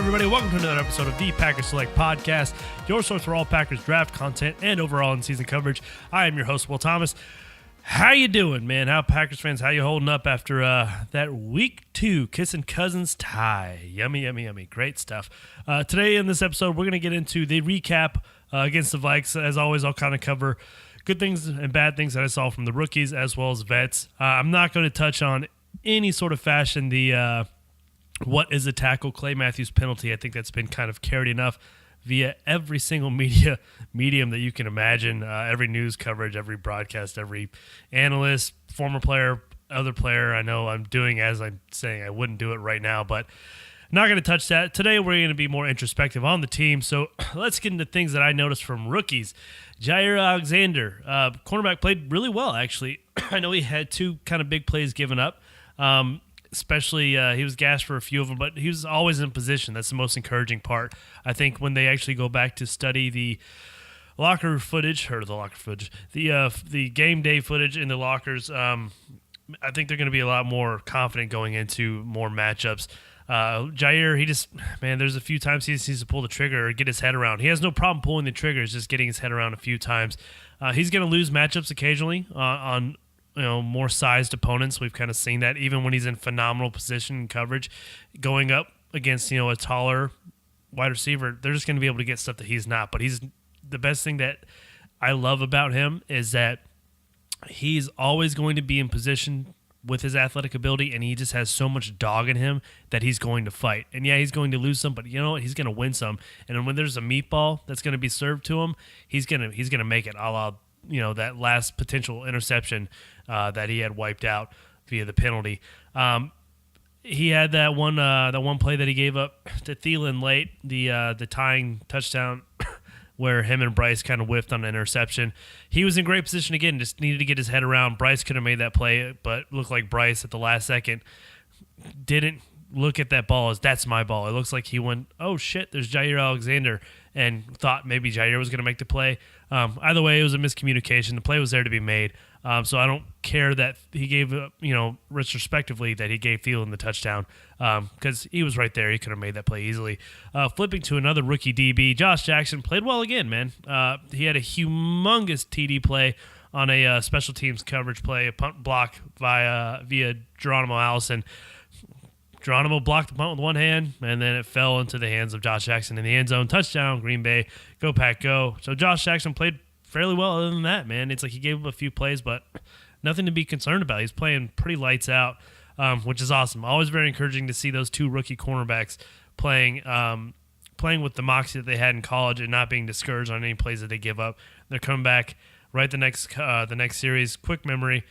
everybody? Welcome to another episode of the Packers Select Podcast, your source for all Packers draft content and overall in-season coverage. I am your host, Will Thomas. How you doing, man? How Packers fans? How you holding up after that Week 2 Kissin Cousins tie? Yummy, yummy, yummy. Great stuff. Today in this episode, we're going to get into the recap against the Vikings. As always, I'll kind of cover good things and bad things that I saw from the rookies as well as vets. I'm not going to touch on any sort of fashion the what is a tackle Clay Matthews penalty. I think that's been kind of carried enough via every single medium that you can imagine, every news coverage, every broadcast, every analyst, former player, other player. I know I'm doing as I'm saying I wouldn't do it right now, but not going to touch that. Today we're going to be more introspective on the team, so let's get into things that I noticed from rookies. Jair Alexander, cornerback, played really well, actually. I know he had two kind of big plays given up. Especially he was gassed for a few of them, but he was always in position. That's the most encouraging part. I think when they actually go back to study the game day footage in the lockers, I think they're going to be a lot more confident going into more matchups. Jair, there's a few times he just needs to pull the trigger or get his head around. He has no problem pulling the trigger, it's just getting his head around a few times. He's going to lose matchups occasionally on more sized opponents. We've kind of seen that even when he's in phenomenal position and coverage, going up against, a taller wide receiver, they're just going to be able to get stuff that he's not. But the best thing that I love about him is that he's always going to be in position with his athletic ability, and he just has so much dog in him that he's going to fight. And yeah, he's going to lose some, but you know what? He's going to win some. And when there's a meatball that's going to be served to him, he's going to make it, a la that last potential interception that he had wiped out via the penalty. He had that one play that he gave up to Thielen late, the tying touchdown where him and Bryce kind of whiffed on an interception. He was in great position again, just needed to get his head around. Bryce could have made that play, but looked like Bryce at the last second didn't look at that ball as that's my ball. It looks like he went, oh shit, there's Jair Alexander, and thought maybe Jair was going to make the play. Either way, it was a miscommunication. The play was there to be made. So I don't care that he gave, retrospectively, that he gave Thielen the touchdown because he was right there. He could have made that play easily. Flipping to another rookie DB, Josh Jackson played well again, man. He had a humongous TD play on a special teams coverage play, a punt block via Geronimo Allison. Geronimo blocked the punt with one hand, and then it fell into the hands of Josh Jackson in the end zone. Touchdown, Green Bay. Go, Pack, go. So Josh Jackson played fairly well other than that, man. It's like he gave up a few plays, but nothing to be concerned about. He's playing pretty lights out, which is awesome. Always very encouraging to see those two rookie cornerbacks playing with the moxie that they had in college and not being discouraged on any plays that they give up. They're coming back right the next series. Quick memory,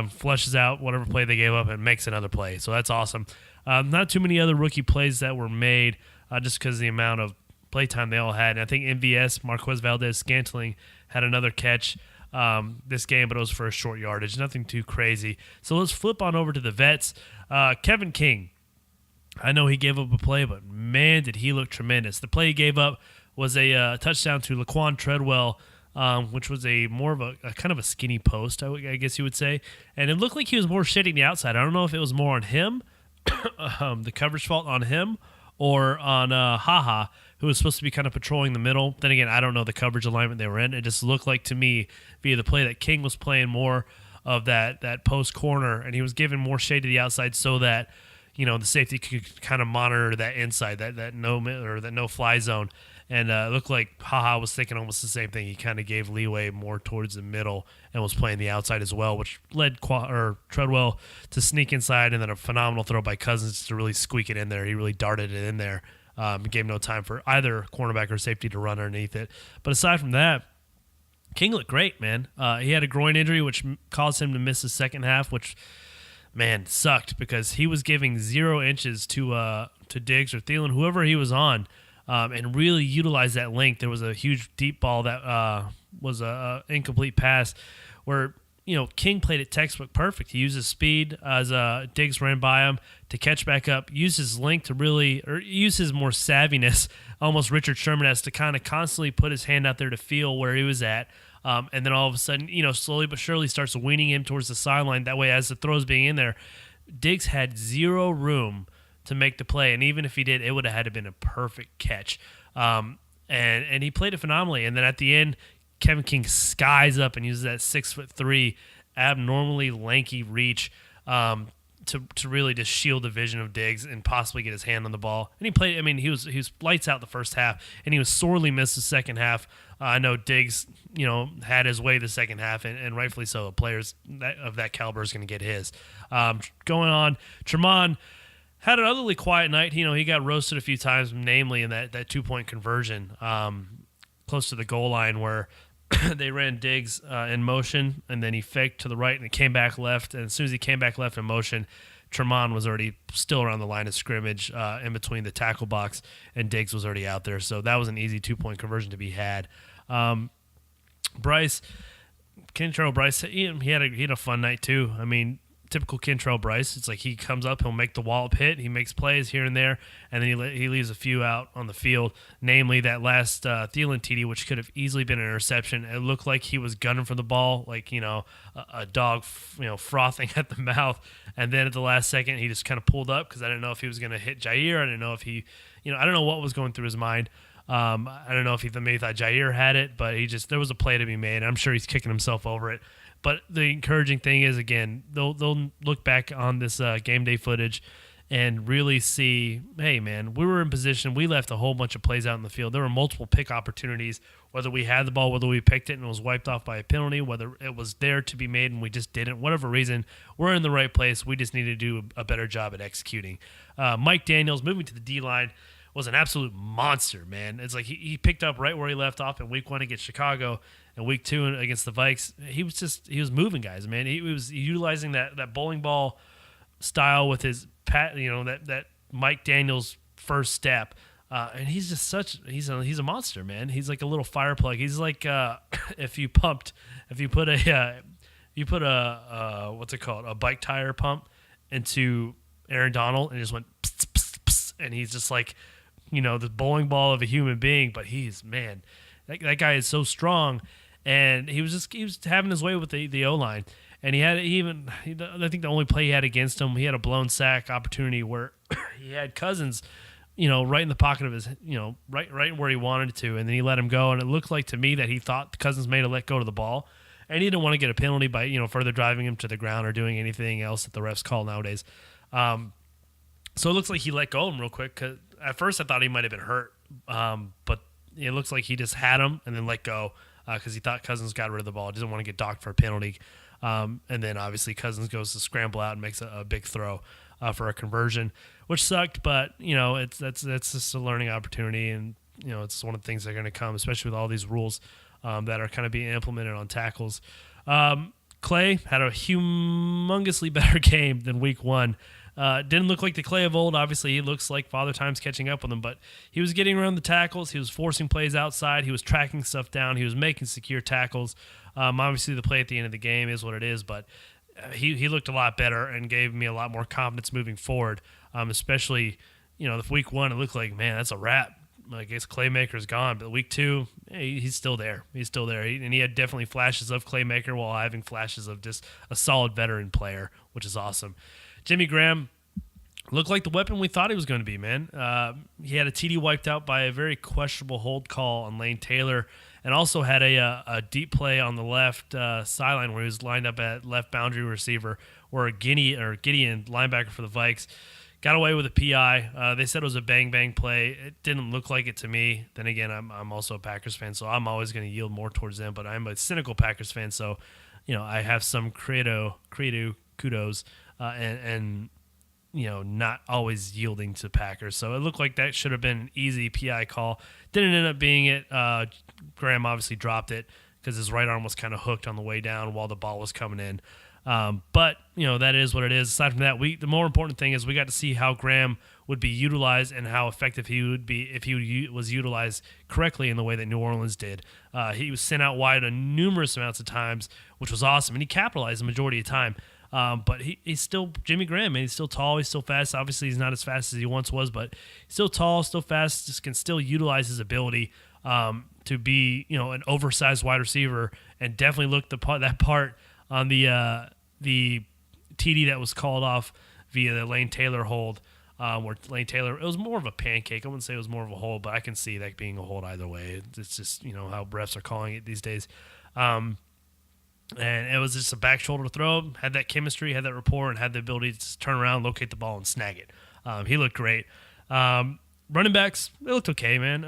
flushes out whatever play they gave up and makes another play. So that's awesome. Not too many other rookie plays that were made just because of the amount of playtime they all had. And I think MVS, Marquez Valdes-Scantling, had another catch this game, but it was for a short yardage. Nothing too crazy. So let's flip on over to the vets. Kevin King. I know he gave up a play, but man, did he look tremendous. The play he gave up was a touchdown to Laquan Treadwell, which was more of a kind of a skinny post, I guess you would say. And it looked like he was more shitting the outside. I don't know if it was more on him, the coverage fault on him, or on Haha, who was supposed to be kind of patrolling the middle. Then again, I don't know the coverage alignment they were in. It just looked like to me via the play that King was playing more of that post corner, and he was giving more shade to the outside so that the safety could kind of monitor that inside, that no fly zone. And it looked like Haha was thinking almost the same thing. He kind of gave leeway more towards the middle and was playing the outside as well, which led Treadwell to sneak inside, and then a phenomenal throw by Cousins to really squeak it in there. He really darted it in there. Gave no time for either cornerback or safety to run underneath it. But aside from that, King looked great, man. He had a groin injury, which caused him to miss the second half, which, man, sucked because he was giving 0 inches to Diggs or Thielen, whoever he was on, and really utilized that length. There was a huge deep ball that was an incomplete pass where King played it textbook perfect. He used his speed as Diggs ran by him to catch back up, used his length use his more savviness, almost Richard Sherman-esque, to kind of constantly put his hand out there to feel where he was at. And then all of a sudden, slowly but surely starts weaning him towards the sideline. That way, as the throw's being in there, Diggs had zero room to make the play. And even if he did, it would have had to been a perfect catch. And he played it phenomenally. And then at the end, Kevin King skies up and uses that 6'3", abnormally lanky reach to really just shield the vision of Diggs and possibly get his hand on the ball. And he played. I mean, he was lights out the first half, and he was sorely missed the second half. I know Diggs, had his way the second half, and rightfully so. Players of that caliber is going to get his. Going on, Tremont had an utterly quiet night. He got roasted a few times, namely in that 2-point conversion close to the goal line where they ran Diggs in motion, and then he faked to the right and it came back left. And as soon as he came back left in motion, Tremont was already still around the line of scrimmage in between the tackle box, and Diggs was already out there. So that was an easy 2-point conversion to be had. Kentrell Bryce, he had a fun night too. I mean, typical Kentrell Bryce. It's like he comes up, he'll make the wallop hit, he makes plays here and there, and then he leaves a few out on the field, namely that last Thielen TD, which could have easily been an interception. It looked like he was gunning for the ball, like, a dog, frothing at the mouth, and then at the last second, he just kind of pulled up because I didn't know if he was going to hit Jair. I didn't know if he, I don't know what was going through his mind. I don't know if he maybe thought Jair had it, but there was a play to be made, and I'm sure he's kicking himself over it. But the encouraging thing is, again, they'll look back on this game day footage and really see, hey, man, we were in position. We left a whole bunch of plays out in the field. There were multiple pick opportunities, whether we had the ball, whether we picked it and it was wiped off by a penalty, whether it was there to be made and we just didn't. Whatever reason, we're in the right place. We just need to do a better job at executing. Mike Daniels, moving to the D-line, was an absolute monster, man. It's like he picked up right where he left off in week 1 against Chicago. And week 2 against the Vikes, he was moving guys, man. He was utilizing that bowling ball style with his that Mike Daniels first step, and he's just he's a monster, man. He's like a little fire plug. He's like if you put a what's it called, a bike tire pump into Aaron Donald and just went pss, pss, pss, and he's just like the bowling ball of a human being, but that guy is so strong. And he was having his way with the O-line. And I think the only play he had against him, he had a blown sack opportunity where he had Cousins, right in the pocket of his, right where he wanted to. And then he let him go. And it looked like to me that he thought Cousins made a let go of the ball. And he didn't want to get a penalty by, further driving him to the ground or doing anything else that the refs call nowadays. So it looks like he let go of him real quick. 'Cause at first I thought he might have been hurt. But it looks like he just had him and then let go. Because he thought Cousins got rid of the ball. Doesn't want to get docked for a penalty. And then obviously Cousins goes to scramble out and makes a big throw for a conversion, which sucked. But, that's just a learning opportunity. And, it's one of the things that are going to come, especially with all these rules that are kind of being implemented on tackles. Clay had a humongously better game than week 1. Didn't look like the Clay of old. Obviously, he looks like Father Time's catching up with him, but he was getting around the tackles. He was forcing plays outside. He was tracking stuff down. He was making secure tackles. Obviously, the play at the end of the game is what it is, but he looked a lot better and gave me a lot more confidence moving forward, especially, the week 1, it looked like, man, that's a wrap. I guess Claymaker's gone, but week 2, he's still there. He's still there. And he had definitely flashes of Claymaker while having flashes of just a solid veteran player, which is awesome. Jimmy Graham looked like the weapon we thought he was going to be, man. He had a TD wiped out by a very questionable hold call on Lane Taylor, and also had a deep play on the left sideline where he was lined up at left boundary receiver, where Gideon, linebacker for the Vikes, got away with a PI. They said it was a bang-bang play. It didn't look like it to me. Then again, I'm also a Packers fan, so I'm always going to yield more towards them, but I'm a cynical Packers fan, so I have some credo kudos. And not always yielding to Packers. So it looked like that should have been an easy PI call. Didn't end up being it. Graham obviously dropped it because his right arm was kind of hooked on the way down while the ball was coming in. But that is what it is. Aside from that, the more important thing is we got to see how Graham would be utilized and how effective he would be if he was utilized correctly in the way that New Orleans did. He was sent out wide numerous amounts of times, which was awesome, and he capitalized the majority of the time. But he's still Jimmy Graham, man. He's still tall. He's still fast. Obviously, he's not as fast as he once was, but he's still tall, still fast. Just can still utilize his ability to be, an oversized wide receiver, and definitely look that part on the TD that was called off via the Lane Taylor hold. where Lane Taylor, it was more of a pancake. I wouldn't say it was more of a hold, but I can see that being a hold either way. It's just, how refs are calling it these days. And it was just a back shoulder throw, had that chemistry, had that rapport, and had the ability to just turn around, locate the ball, and snag it. He looked great. Running backs, they looked okay, man.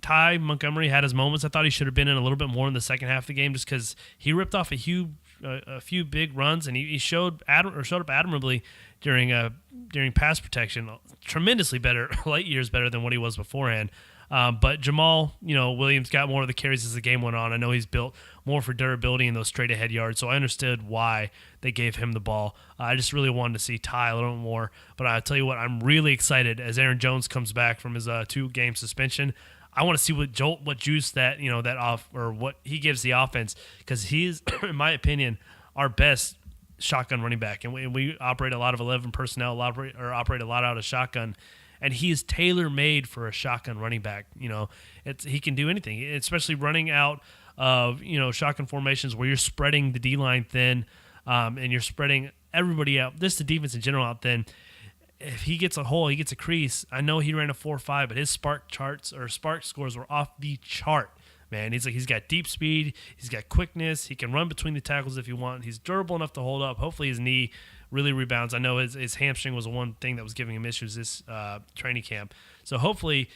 Ty Montgomery had his moments. I thought he should have been in a little bit more in the second half of the game just because he ripped off a few big runs, and he showed up admirably during pass protection. Tremendously better, light years better than what he was beforehand. But Jamal, Williams got more of the carries as the game went on. I know he's built more for durability in those straight ahead yards, so I understood why they gave him the ball. I just really wanted to see Ty a little more. But I'll tell you what, I'm really excited as Aaron Jones comes back from his 2-game suspension. I want to see what juice what he gives the offense, because he's, in my opinion, our best shotgun running back, and we operate a lot of 11 personnel, operate a lot out of shotgun. And he is tailor-made for a shotgun running back. He can do anything, especially running out of shotgun formations where you're spreading the D-line thin, and you're spreading everybody out. This the defense in general out thin. If he gets a hole, he gets a crease. I know he ran a 4.5, but his spark scores were off the chart. Man, he's got deep speed. He's got quickness. He can run between the tackles if you want. He's durable enough to hold up. Hopefully his knee really rebounds. I know his hamstring was the one thing that was giving him issues this training camp. So hopefully,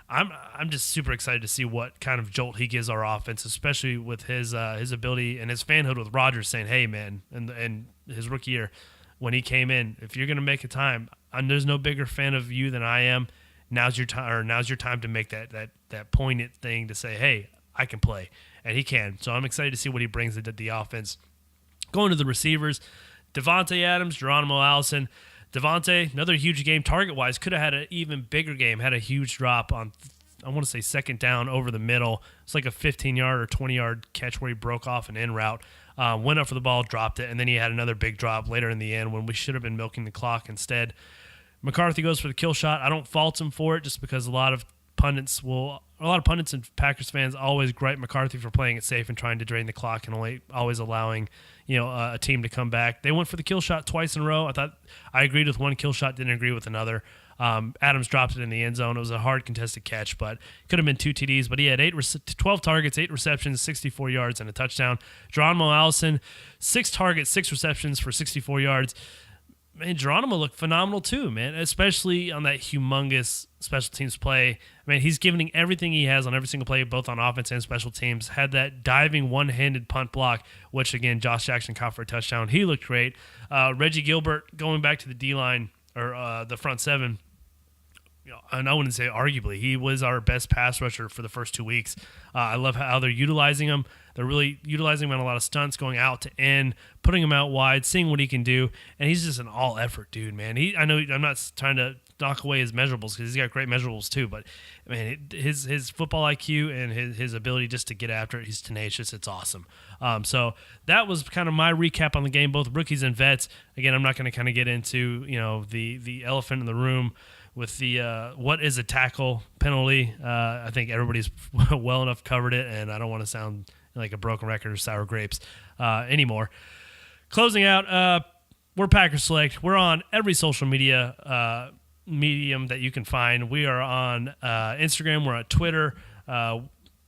I'm just super excited to see what kind of jolt he gives our offense, especially with his ability and his fanhood with Rodgers saying, "Hey, man," and his rookie year when he came in, if you're going to make a time, there's no bigger fan of you than I am. Now's your time, or now's your time to make that poignant thing to say, "Hey, I can play," and he can. So I'm excited to see what he brings into the offense. Going to the receivers. Devontae Adams, Geronimo Allison. Devontae, another huge game target-wise. Could have had an even bigger game. Had a huge drop on, I want to say, second down over the middle. It's like a 15-yard or 20-yard catch where he broke off an in route. Went up for the ball, dropped it, and then he had another big drop later in the end when we should have been milking the clock instead. McCarthy goes for the kill shot. I don't fault him for it just because a lot of pundits and Packers fans always gripe McCarthy for playing it safe and trying to drain the clock and always allowing a team to come back. They went for the kill shot twice in a row. I agreed with one kill shot, didn't agree with another. Adams dropped it in the end zone. It was a hard contested catch, but could have been 2 TDs. But he had 12 targets, 8 receptions, 64 yards, and a touchdown. Geronimo Allison, 6 targets, 6 receptions for 64 yards. Man, Geronimo looked phenomenal too, man, especially on that humongous special teams play. I mean, he's giving everything he has on every single play, both on offense and special teams. Had that diving one-handed punt block, which, again, Josh Jackson caught for a touchdown. He looked great. Reggie Gilbert going back to the D-line, or the front seven, and I wouldn't say arguably, he was our best pass rusher for the first 2 weeks. I love how they're utilizing him. They're really utilizing him on a lot of stunts, going out to end, putting him out wide, seeing what he can do, and he's just an all-effort dude, man. I know I'm not trying to knock away his measurables because he's got great measurables too, but man, his football IQ and his ability just to get after it, he's tenacious. It's awesome. So that was kind of my recap on the game, both rookies and vets. Again, I'm not going to kind of get into the elephant in the room with the what is a tackle penalty. I think everybody's well enough covered it, and I don't want to sound like a broken record or sour grapes anymore. Closing out, we're Packers Select. We're on every social media medium that you can find. We are on Instagram. We're on Twitter.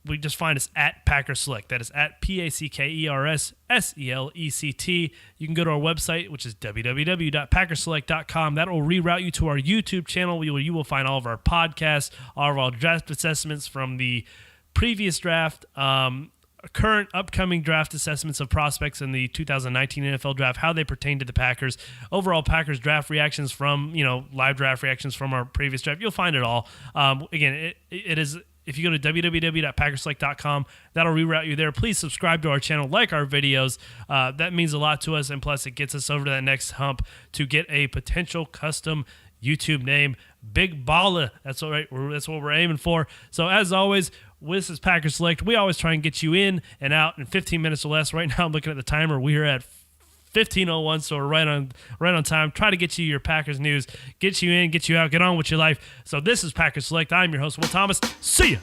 We just find us at Packers Select. That is at PACKERSSELECT. You can go to our website, which is www.packerselect.com. That will reroute you to our YouTube channel where you will find all of our podcasts, all of our draft assessments from the previous draft, current upcoming draft assessments of prospects in the 2019 NFL draft, how they pertain to the Packers, overall Packers draft reactions from, live draft reactions from our previous draft. You'll find it all. Again, it is, if you go to www.packerselect.com, that'll reroute you there. Please subscribe to our channel, like our videos. That means a lot to us, and plus it gets us over to that next hump to get a potential custom YouTube name, Big Baller. That's all right. That's what we're aiming for. So as always, this is Packers Select. We always try and get you in and out in 15 minutes or less. Right now I'm looking at the timer. We are at 15:01, so we're right on time. Try to get you your Packers news, get you in, get you out, get on with your life. So this is Packers Select. I'm your host, Will Thomas. See ya.